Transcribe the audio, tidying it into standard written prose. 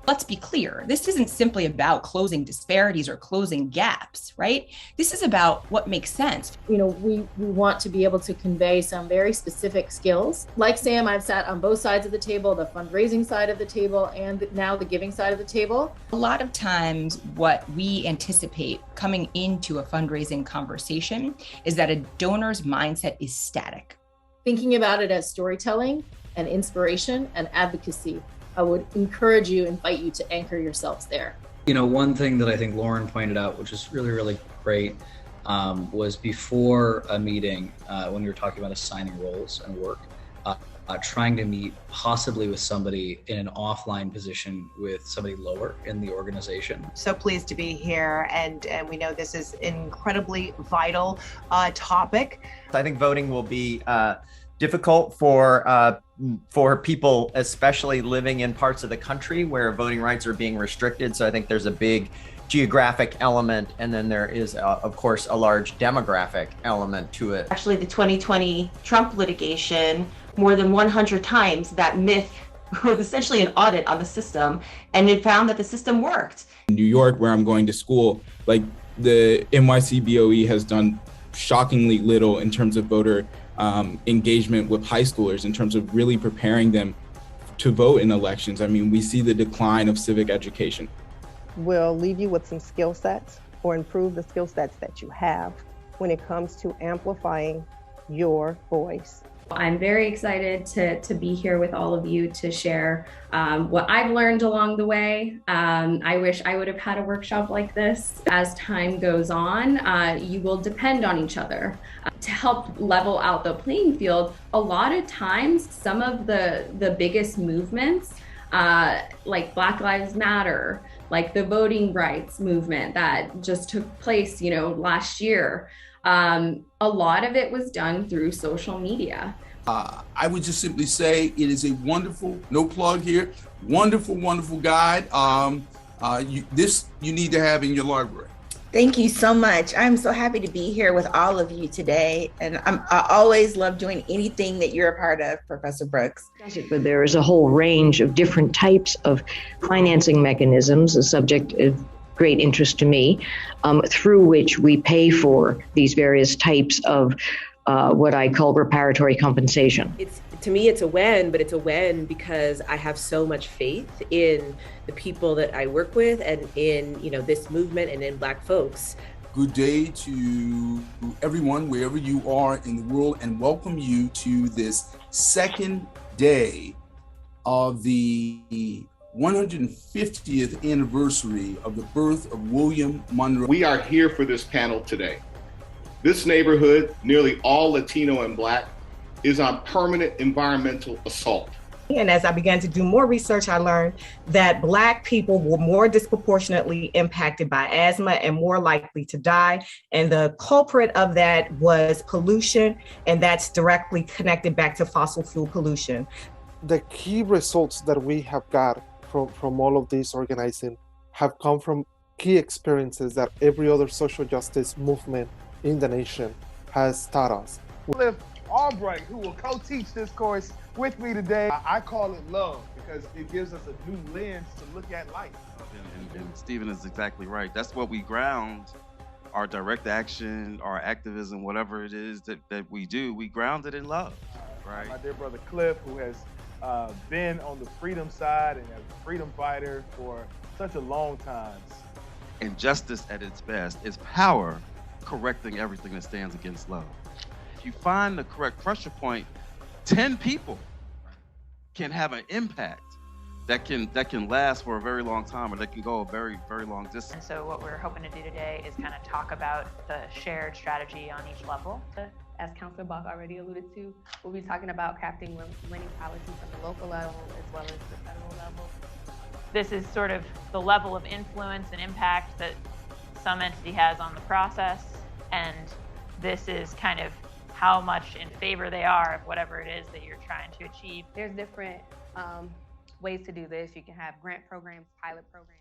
Let's be clear, this isn't simply about closing disparities or closing gaps, right? This is about what makes sense. We want to be able to convey some very specific skills. Like Sam, I've sat on both sides of the table, the fundraising side of the table and now the giving side of the table. A lot of times what we anticipate coming into a fundraising conversation is that a donor's mindset is static. Thinking about it as storytelling and inspiration and advocacy, I would encourage you, invite you to anchor yourselves there. One thing that I think Lauren pointed out, which is really, really great, was before a meeting, when we were talking about assigning roles and work, trying to meet possibly with somebody in an offline position with somebody lower in the organization. So pleased to be here, and we know this is an incredibly vital topic. I think voting will be difficult for people, especially living in parts of the country where voting rights are being restricted. So I think there's a big geographic element, and then there is, of course, a large demographic element to it. Actually, the 2020 Trump litigation, more than 100 times, that myth was essentially an audit on the system, and it found that the system worked. In New York, where I'm going to school, like the NYC BOE has done shockingly little in terms of voter engagement with high schoolers, in terms of really preparing them to vote in elections. I mean, we see the decline of civic education. We'll leave you with some skill sets or improve the skill sets that you have when it comes to amplifying your voice. I'm very excited to be here with all of you to share what I've learned along the way. I wish I would have had a workshop like this. As time goes on, you will depend on each other to help level out the playing field. A lot of times, some of the biggest movements, like Black Lives Matter, like the voting rights movement that just took place, last year, a lot of it was done through social media. I would just simply say it is a wonderful, no plug here, wonderful guide. You need to have in your library. Thank you so much. I'm so happy to be here with all of you today. And I always love doing anything that you're a part of, Professor Brooks. But there is a whole range of different types of financing mechanisms, a subject of great interest to me, through which we pay for these various types of what I call reparatory compensation. To me, it's a win, but it's a win because I have so much faith in the people that I work with and in, this movement and in Black folks. Good day to everyone, wherever you are in the world, and welcome you to this second day of the 150th anniversary of the birth of William Monroe. We are here for this panel today. This neighborhood, nearly all Latino and Black, is on permanent environmental assault. And as I began to do more research, I learned that Black people were more disproportionately impacted by asthma and more likely to die. And the culprit of that was pollution, and that's directly connected back to fossil fuel pollution. The key results that we have got from all of this organizing have come from key experiences that every other social justice movement in the nation has taught us. Cliff Albright, who will co-teach this course with me today. I call it love because it gives us a new lens to look at life. And Stephen is exactly right. That's what we ground our direct action, our activism, whatever it is that we do, we ground it in love, right? My dear brother Cliff, who has been on the freedom side and a freedom fighter for such a long time. And justice at its best is power correcting everything that stands against love. If you find the correct pressure point, 10 people can have an impact that can last for a very long time, or that can go a very, very long distance. And so what we're hoping to do today is kind of talk about the shared strategy on each level. As Councilor Bach already alluded to, we'll be talking about crafting winning policies from the local level as well as the federal level. This is sort of the level of influence and impact that some entity has on the process, and this is kind of how much in favor they are of whatever it is that you're trying to achieve. There's different ways to do this. You can have grant programs, pilot programs.